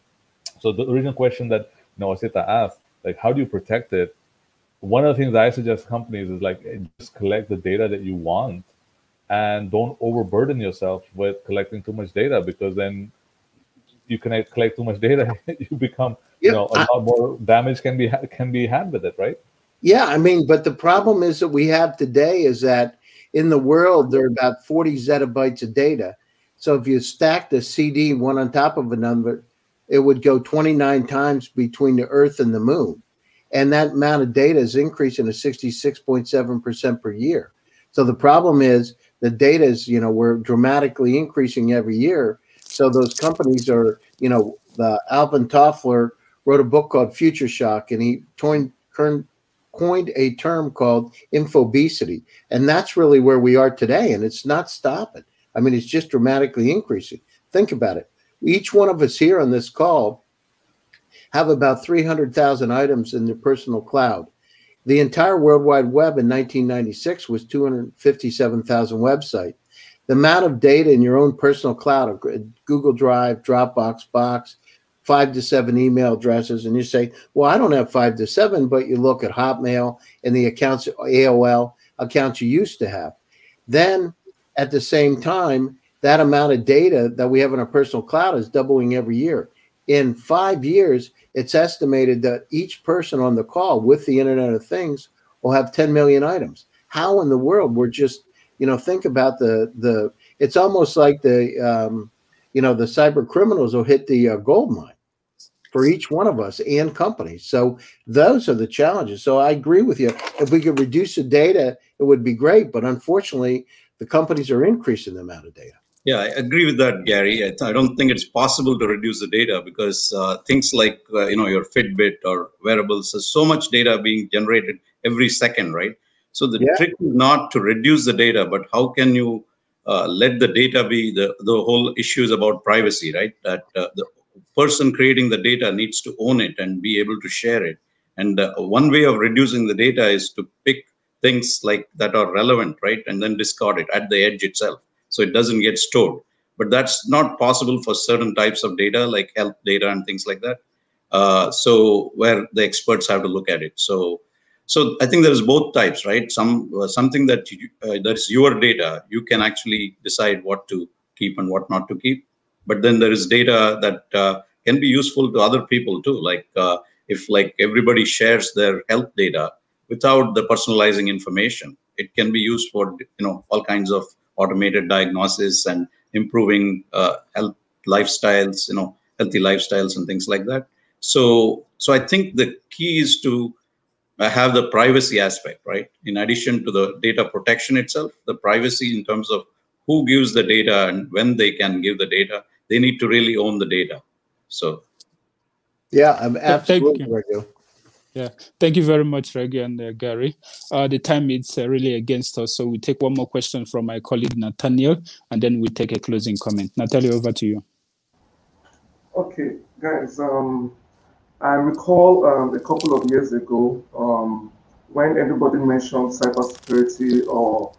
[SPEAKER 4] So the original question that Wasita asked, like, how do you protect it? One of the things I suggest companies is like, just collect the data that you want and don't overburden yourself with collecting too much data, because then you can collect too much data, you become, a lot more damage can be had with it, right?
[SPEAKER 3] Yeah, I mean, but the problem is that we have today is that in the world, there are about 40 zettabytes of data. So if you stack the CD one on top of another, it would go 29 times between the Earth and the Moon. And that amount of data is increasing to 66.7% per year. So the problem is the data is, we're dramatically increasing every year. So those companies are, the Alvin Toffler wrote a book called Future Shock, and he coined a term called infobesity. And that's really where we are today. And it's not stopping. I mean, it's just dramatically increasing. Think about it. Each one of us here on this call have about 300,000 items in their personal cloud. The entire World Wide Web in 1996 was 257,000 websites. The amount of data in your own personal cloud, Google Drive, Dropbox, Box, 5 to 7 email addresses, and you say, well, I don't have 5 to 7, but you look at Hotmail and the accounts, AOL accounts you used to have. Then at the same time, that amount of data that we have in our personal cloud is doubling every year. In 5 years, it's estimated that each person on the call with the Internet of Things will have 10 million items. How in the world? We're just, think about it's almost like the cyber criminals will hit the gold mine for each one of us and companies. So those are the challenges. So I agree with you. If we could reduce the data, it would be great. But unfortunately, the companies are increasing the amount of data.
[SPEAKER 5] Yeah, I agree with that, Gary. I don't think it's possible to reduce the data because things like, your Fitbit or wearables, there's so much data being generated every second, right? So the trick is not to reduce the data, but how can you let the data be, the whole issue is about privacy, right? That the person creating the data needs to own it and be able to share it. And one way of reducing the data is to pick things like that are relevant, right? And then discard it at the edge itself, so it doesn't get stored. But that's not possible for certain types of data, like health data and things like that. So where the experts have to look at it. So I think there's both types, right? Something that that's your data, you can actually decide what to keep and what not to keep. But then there is data that can be useful to other people too. Like if everybody shares their health data without the personalizing information, it can be used for all kinds of automated diagnosis and improving health lifestyles, healthy lifestyles and things like that. So I think the key is to have the privacy aspect, right? In addition to the data protection itself, the privacy in terms of who gives the data and when they can give the data, they need to really own the data. So,
[SPEAKER 3] yeah, I'm absolutely Ragu.
[SPEAKER 1] Yeah, thank you very much, Ragu and Gary. The time is really against us, so we take one more question from my colleague Nathaniel, and then we take a closing comment. Natalia, over to you.
[SPEAKER 2] Okay, guys. I recall a couple of years ago when everybody mentioned cybersecurity or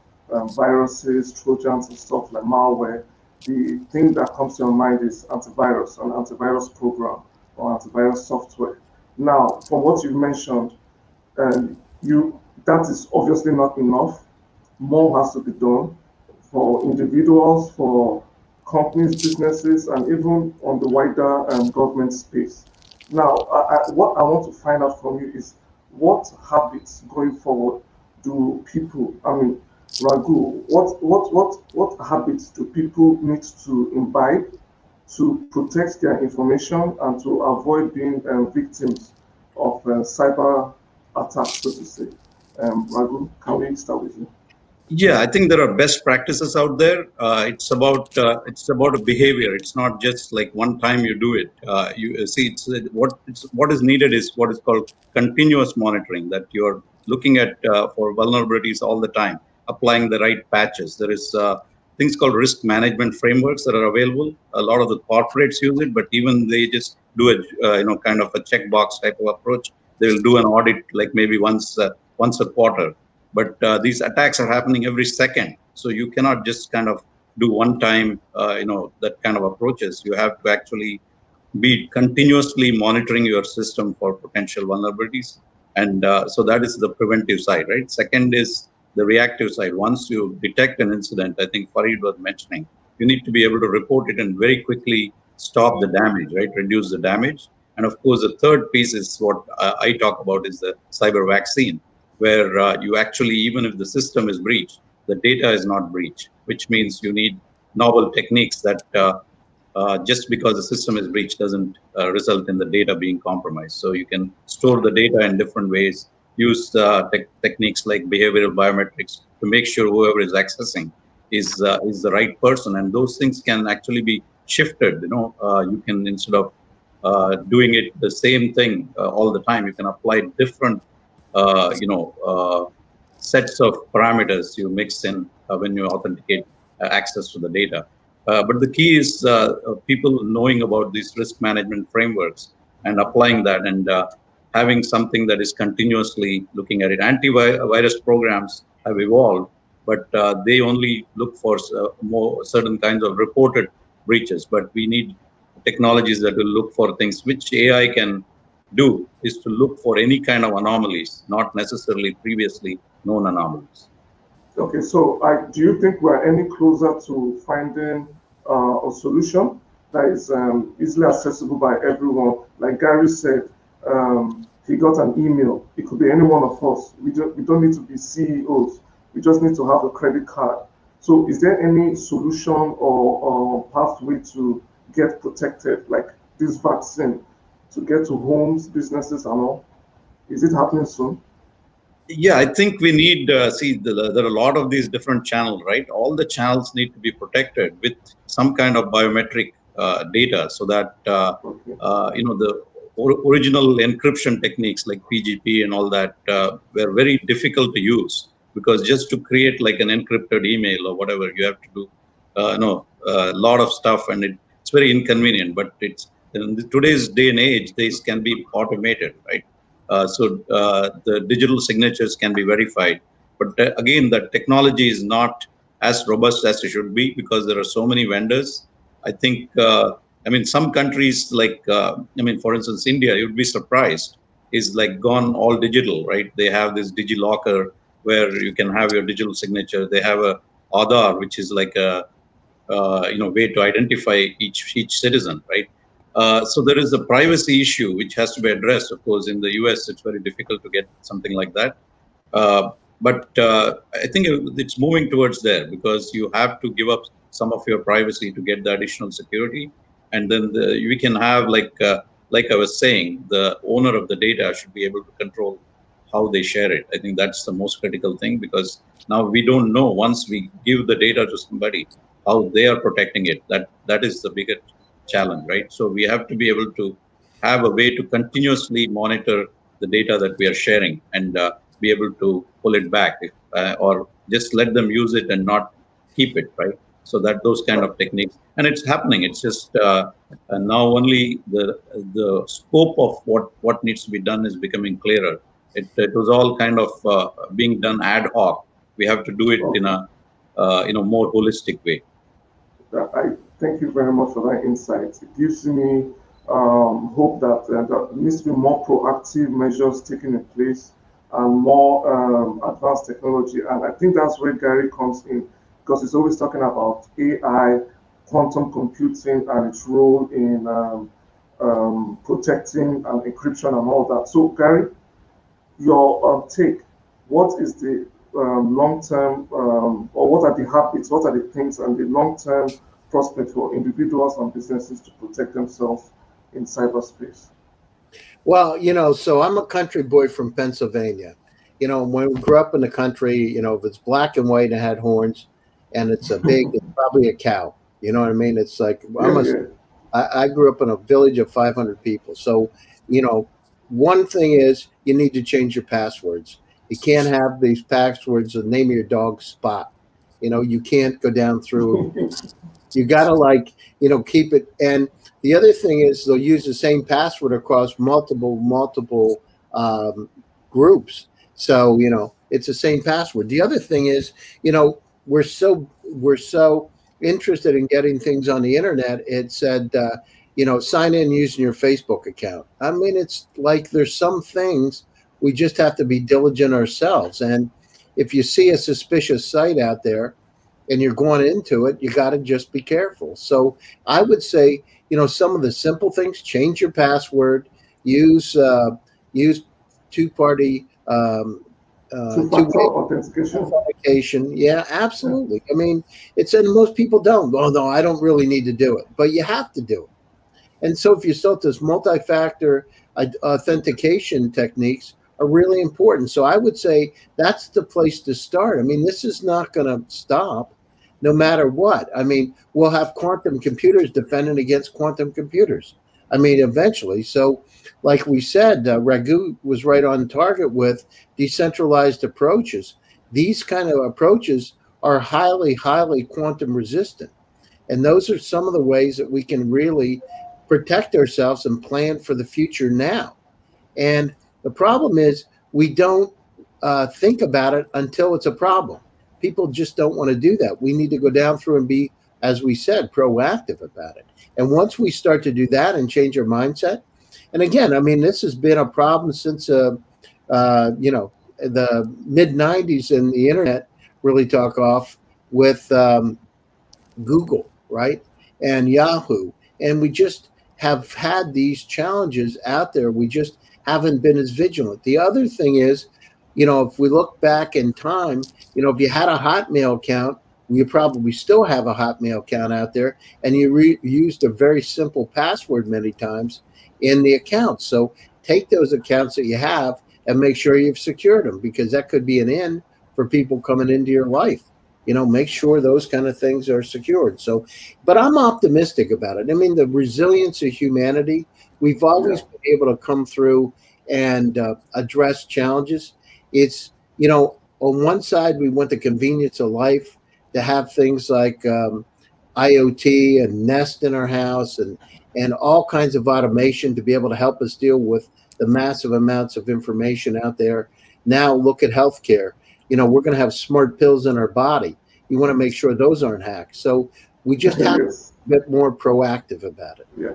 [SPEAKER 2] viruses, trojans, and stuff like malware. The thing that comes to your mind is antivirus, an antivirus program or antivirus software. Now, from what you've mentioned, that is obviously not enough. More has to be done for individuals, for companies, businesses, and even on the wider government space. Now, what I want to find out from you is what habits going forward do people, Ragu, what habits do people need to imbibe to protect their information and to avoid being victims of cyber attacks, so to say? Ragu, can we start with you?
[SPEAKER 5] Yeah, I think there are best practices out there. It's about a behavior. It's not just like one time you do it. You see, what is needed is what is called continuous monitoring. That you're looking at for vulnerabilities all the time, applying the right patches. There is things called risk management frameworks that are available. A lot of the corporates use it, but even they just do a kind of a checkbox type of approach. They will do an audit like maybe once a quarter. But these attacks are happening every second. So you cannot just kind of do one time, that kind of approaches. You have to actually be continuously monitoring your system for potential vulnerabilities. And so that is the preventive side, right? Second is the reactive side. Once you detect an incident, I think Farid was mentioning, you need to be able to report it and very quickly stop the damage, right? Reduce the damage. And of course, the third piece is what I talk about is the cyber vaccine, where you actually, even if the system is breached, the data is not breached, which means you need novel techniques that just because the system is breached doesn't result in the data being compromised. So you can store the data in different ways, use techniques like behavioral biometrics to make sure whoever is accessing is the right person. And those things can actually be shifted. You can, instead of doing it the same thing all the time, you can apply different sets of parameters you mix in when you authenticate access to the data. But the key is people knowing about these risk management frameworks and applying that, and having something that is continuously looking at it. Antivirus programs have evolved, but they only look for more certain kinds of reported breaches. But we need technologies that will look for things which AI can do, is to look for any kind of anomalies, not necessarily previously known anomalies.
[SPEAKER 2] Okay, so do you think we're any closer to finding a solution that is easily accessible by everyone? Like Gary said, he got an email. It could be any one of us. We don't need to be CEOs. We just need to have a credit card. So is there any solution or pathway to get protected, like this vaccine, to get to homes, businesses, and all? Is it happening soon?
[SPEAKER 5] Yeah, I think we need, there are a lot of these different channels, right? All the channels need to be protected with some kind of biometric data, so that, the original encryption techniques like PGP and all that were very difficult to use, because just to create like an encrypted email or whatever, you have to do, a lot of stuff, and it's very inconvenient, but in today's day and age, this can be automated, right? So the digital signatures can be verified. But again, the technology is not as robust as it should be, because there are so many vendors. I think, some countries like, for instance, India, you'd be surprised, is like gone all digital, right? They have this DigiLocker where you can have your digital signature. They have a Aadhaar, which is like a way to identify each citizen, right? So there is a privacy issue which has to be addressed. Of course, in the US, it's very difficult to get something like that. But I think it's moving towards there, because you have to give up some of your privacy to get the additional security. And then we can have, like I was saying, the owner of the data should be able to control how they share it. I think that's the most critical thing, because now we don't know, once we give the data to somebody, how they are protecting it. That is the biggest challenge, right? So we have to be able to have a way to continuously monitor the data that we are sharing, and be able to pull it back, or just let them use it and not keep it, right? So that those kind of techniques, and it's happening. It's just now only the scope of what needs to be done is becoming clearer. It was all kind of being done ad hoc. We have to do it in a more holistic way.
[SPEAKER 2] I thank you very much for that insight. It gives me hope that there needs to be more proactive measures taken in place, and more advanced technology. And I think that's where Gary comes in, because he's always talking about AI, quantum computing, and its role in protecting and encryption and all that. So Gary, your take, what is the long-term, or what are the habits, what are the things and the long-term prospects for individuals and businesses to protect themselves in cyberspace?
[SPEAKER 3] Well, so I'm a country boy from Pennsylvania. When we grew up in the country, if it's black and white and had horns and it's a big, it's probably a cow. You know what I mean? It's like, I grew up in a village of 500 people. So, one thing is you need to change your passwords. You can't have these passwords, the name of your dog Spot. You can't go down through. You got to keep it. And the other thing is they'll use the same password across multiple groups. So, it's the same password. The other thing is, we're so interested in getting things on the internet. It said, sign in using your Facebook account. I mean, it's like there's some things we just have to be diligent ourselves. And if you see a suspicious site out there and you're going into it, you got to just be careful. So I would say, some of the simple things: change your password, use two-party authentication. Yeah, absolutely. I mean, most people don't. Oh no, I don't really need to do it, but you have to do it. And so if you start this multi-factor authentication techniques are really important. So I would say that's the place to start. I mean, this is not going to stop no matter what. I mean, we'll have quantum computers defending against quantum computers. I mean, eventually. So like we said, Ragu was right on target with decentralized approaches. These kind of approaches are highly, highly quantum resistant. And those are some of the ways that we can really protect ourselves and plan for the future now. And the problem is we don't think about it until it's a problem. People just don't want to do that. We need to go down through and be, as we said, proactive about it. And once we start to do that and change our mindset, and again, I mean, this has been a problem since, you know, the mid 90s, and the internet really took off with Google, right? And Yahoo. And we just have had these challenges out there. We just haven't been as vigilant. The other thing is, you know, if we look back in time, you know, if you had a Hotmail account, you probably still have a Hotmail account out there, and you used a very simple password many times in the account. So take those accounts that you have and make sure you've secured them, because that could be an in for people coming into your life. You know, make sure those kind of things are secured. So, but I'm optimistic about it. I mean, the resilience of humanity, we've always been able to come through and address challenges. It's, you know, on one side, we want the convenience of life to have things like IoT and Nest in our house, and all kinds of automation to be able to help us deal with the massive amounts of information out there. Now look at healthcare. You know, we're going to have smart pills in our body. You want to make sure those aren't hacked. So we just have to be a bit more proactive about it.
[SPEAKER 2] Yeah,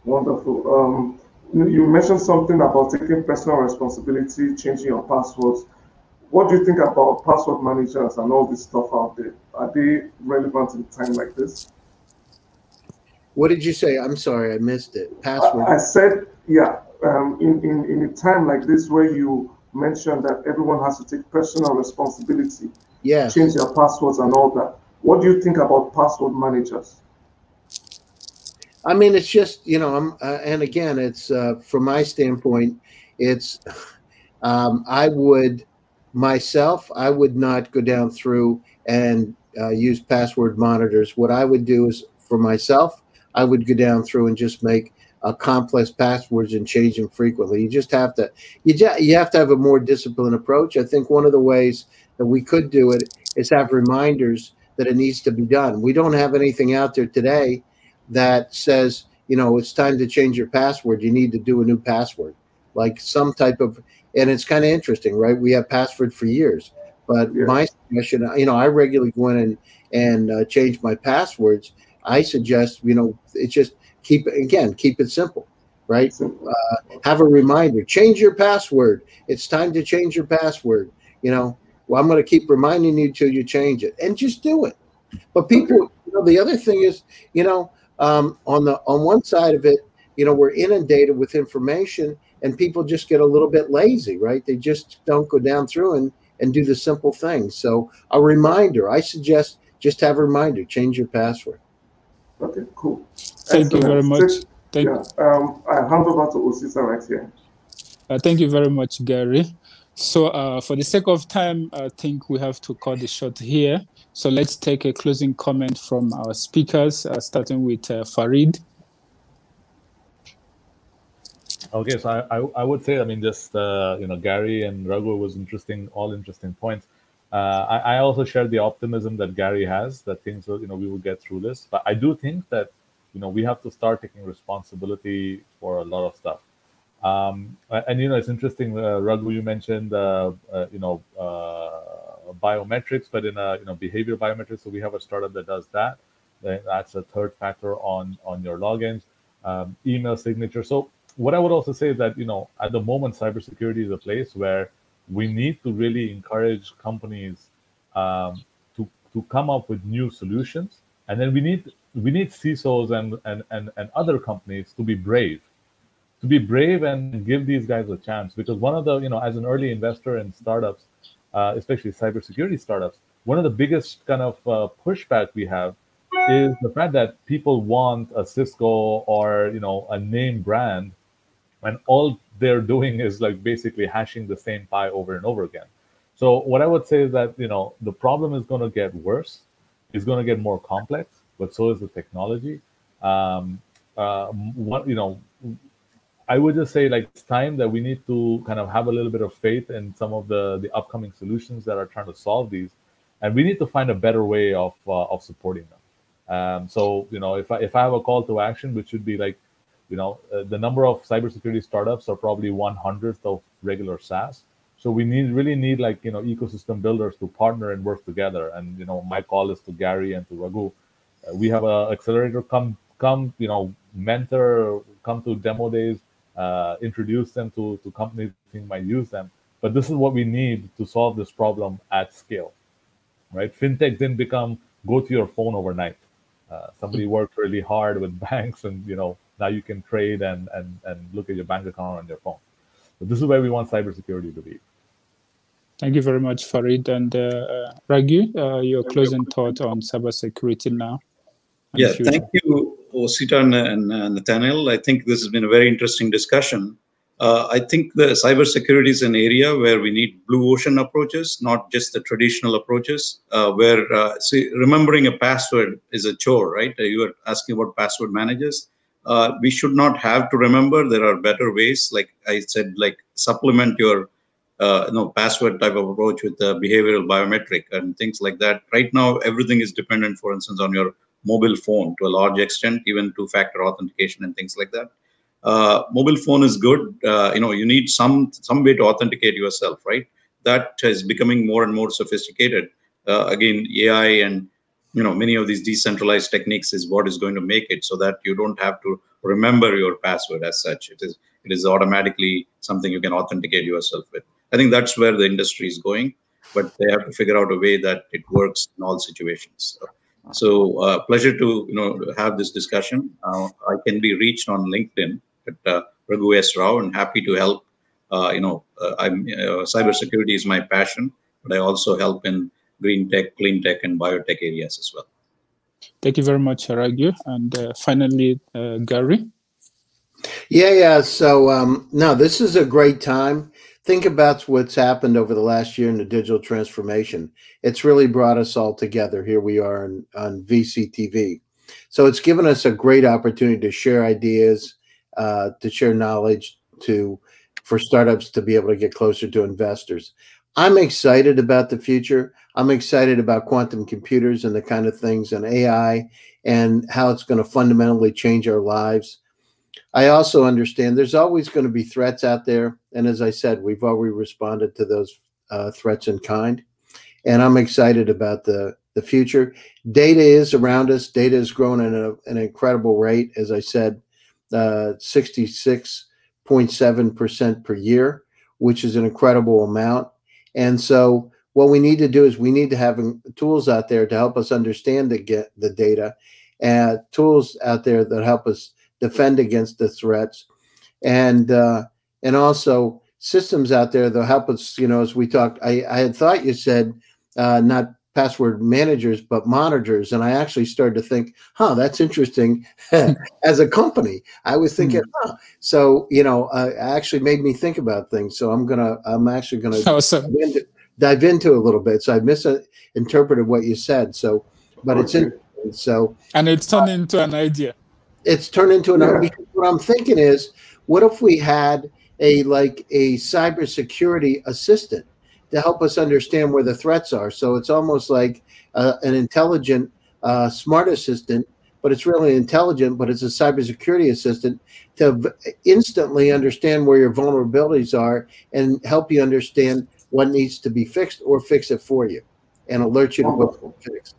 [SPEAKER 2] wonderful. You mentioned something about taking personal responsibility, changing your passwords. What do you think about password managers and all this stuff out there? Are they relevant in a time like this?
[SPEAKER 3] What did you say? I'm sorry, I missed it. Password.
[SPEAKER 2] I said, yeah, in a time like this where you mentioned that everyone has to take personal responsibility,
[SPEAKER 3] yes,
[SPEAKER 2] change their passwords and all that. What do you think about password managers?
[SPEAKER 3] I mean, it's just, you know, and again, it's from my standpoint, it's I would not go down through and use password monitors. What I would do is, for myself, I would go down through and just make complex passwords and change them frequently. You just have to, you have to have a more disciplined approach. I think one of the ways that we could do it is have reminders that it needs to be done. We don't have anything out there today that says, you know, it's time to change your password. You need to do a new password, like some type of, and it's kind of interesting, right? We have password for years, but my suggestion, you know, I regularly go in and change my passwords. I suggest, you know, it's just keep it simple, right? Have a reminder, change your password. It's time to change your password. You know, well, I'm going to keep reminding you till you change it, and just do it. But people, you know, the other thing is, you know, on one side of it, you know, we're inundated with information, and people just get a little bit lazy, right? They just don't go down through and do the simple things. So a reminder, I suggest just have a reminder, change your password.
[SPEAKER 2] Okay, cool.
[SPEAKER 1] Thank you very much.
[SPEAKER 2] I hand over to Osita right here.
[SPEAKER 1] Thank you very much, Gary. So for the sake of time, I think we have to cut the short here. So let's take a closing comment from our speakers, starting with Farid.
[SPEAKER 4] Okay, so I would say, I mean, just, you know, Gary and Ragu was all interesting points. I also share the optimism that Gary has, that things will, you know, we will get through this. But I do think that, you know, we have to start taking responsibility for a lot of stuff. And, you know, it's interesting, Ragu, you mentioned, you know, biometrics, but in you know, behavior biometrics. So we have a startup that does that. That's a third factor on your logins, email signature. So what I would also say is that, you know, at the moment, cybersecurity is a place where we need to really encourage companies to come up with new solutions, and then we need CISOs and other companies to be brave and give these guys a chance. Because one of the, you know, as an early investor in startups, especially cybersecurity startups, one of the biggest kind of pushback we have is the fact that people want a Cisco or, you know, a name brand, when all they're doing is like basically hashing the same pie over and over again. So what I would say is that, you know, the problem is going to get worse. It's going to get more complex, but so is the technology. You know, I would just say, like, it's time that we need to kind of have a little bit of faith in some of the upcoming solutions that are trying to solve these, and we need to find a better way of supporting them. So, if I have a call to action, which should be like, the number of cybersecurity startups are probably 1/100th of regular SaaS. So we really need like, ecosystem builders to partner and work together. And, my call is to Gary and to Ragu. We have an accelerator, come, mentor, come to demo days, introduce them to companies who think might use them. But this is what we need to solve this problem at scale, right? Fintech didn't become go to your phone overnight. Somebody worked really hard with banks, and now you can trade and look at your bank account on your phone. So this is where we want cybersecurity to be.
[SPEAKER 1] Thank you very much, Farid. And Ragu, your closing thought on cybersecurity now.
[SPEAKER 5] Yeah, thank you, Osita and Nathaniel. I think this has been a very interesting discussion. I think the cybersecurity is an area where we need blue ocean approaches, not just the traditional approaches, where remembering a password is a chore, right? You were asking about password managers. We should not have to remember. There are better ways, like I said, like supplement your password type of approach with behavioral biometric and things like that. Right now, everything is dependent, for instance, on your mobile phone to a large extent, even two-factor authentication and things like that. Mobile phone is good. You need some way to authenticate yourself, right? That is becoming more and more sophisticated. Again, AI and many of these decentralized techniques is what is going to make it so that you don't have to remember your password as such. It is automatically something you can authenticate yourself with. I think that's where the industry is going, but they have to figure out a way that it works in all situations. So pleasure to have this discussion. I can be reached on LinkedIn at Ragu Rao, and happy to help. Cybersecurity is my passion, but I also help in green tech, clean tech, and biotech areas as well.
[SPEAKER 1] Thank you very much, Ragu. And finally, Gary.
[SPEAKER 3] Yeah. So no, this is a great time. Think about what's happened over the last year in the digital transformation. It's really brought us all together. Here we are on VCTV. So it's given us a great opportunity to share ideas, to share knowledge, for startups to be able to get closer to investors. I'm excited about the future. I'm excited about quantum computers and the kind of things, and AI, and how it's going to fundamentally change our lives. I also understand there's always going to be threats out there. And as I said, we've already responded to those threats in kind. And I'm excited about the future. Data is around us. Data is growing at an incredible rate. As I said, 66.7% per year, which is an incredible amount. And so what we need to do is we need to have tools out there to help us understand the data, and tools out there that help us defend against the threats, and also systems out there that help us. As we talked, I had thought you said not password managers but monitors, and I actually started to think, that's interesting. As a company, I was thinking, so it actually made me think about things. So I'm actually gonna
[SPEAKER 1] awesome.
[SPEAKER 3] dive into a little bit. So I misinterpreted what you said. So, but it's interesting. So,
[SPEAKER 1] and it's turned into an idea.
[SPEAKER 3] It's turned into an idea. What I'm thinking is, what if we had a cybersecurity assistant to help us understand where the threats are? So it's almost like an intelligent, smart assistant, but it's really intelligent, but it's a cybersecurity assistant to instantly understand where your vulnerabilities are and help you understand what needs to be fixed or fix it for you and alert you to what's fixed.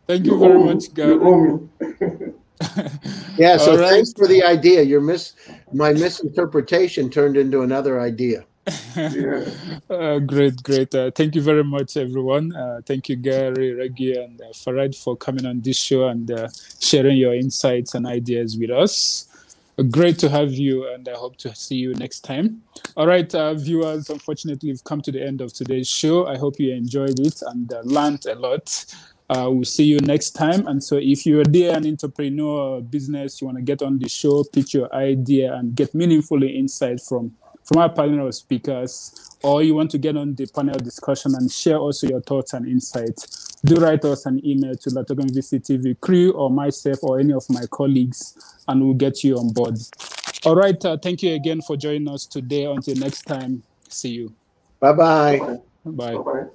[SPEAKER 1] Thank you very much, Gary.
[SPEAKER 3] Yeah, so thanks for the idea. My misinterpretation turned into another idea.
[SPEAKER 1] Great. Thank you very much, everyone. Thank you, Gary, Ragu, and Farid for coming on this show and sharing your insights and ideas with us. Great to have you, and I hope to see you next time. All right, viewers, unfortunately, we've come to the end of today's show. I hope you enjoyed it and learned a lot. We'll see you next time. And so if you're there, an entrepreneur or business, you want to get on the show, pitch your idea, and get meaningful insight from our panel of speakers, or you want to get on the panel discussion and share also your thoughts and insights, do write us an email to LATOKEN VCTV crew or myself or any of my colleagues, and we'll get you on board. All right. Thank you again for joining us today. Until next time, see you.
[SPEAKER 3] Bye-bye.
[SPEAKER 1] Bye.
[SPEAKER 2] Bye-bye.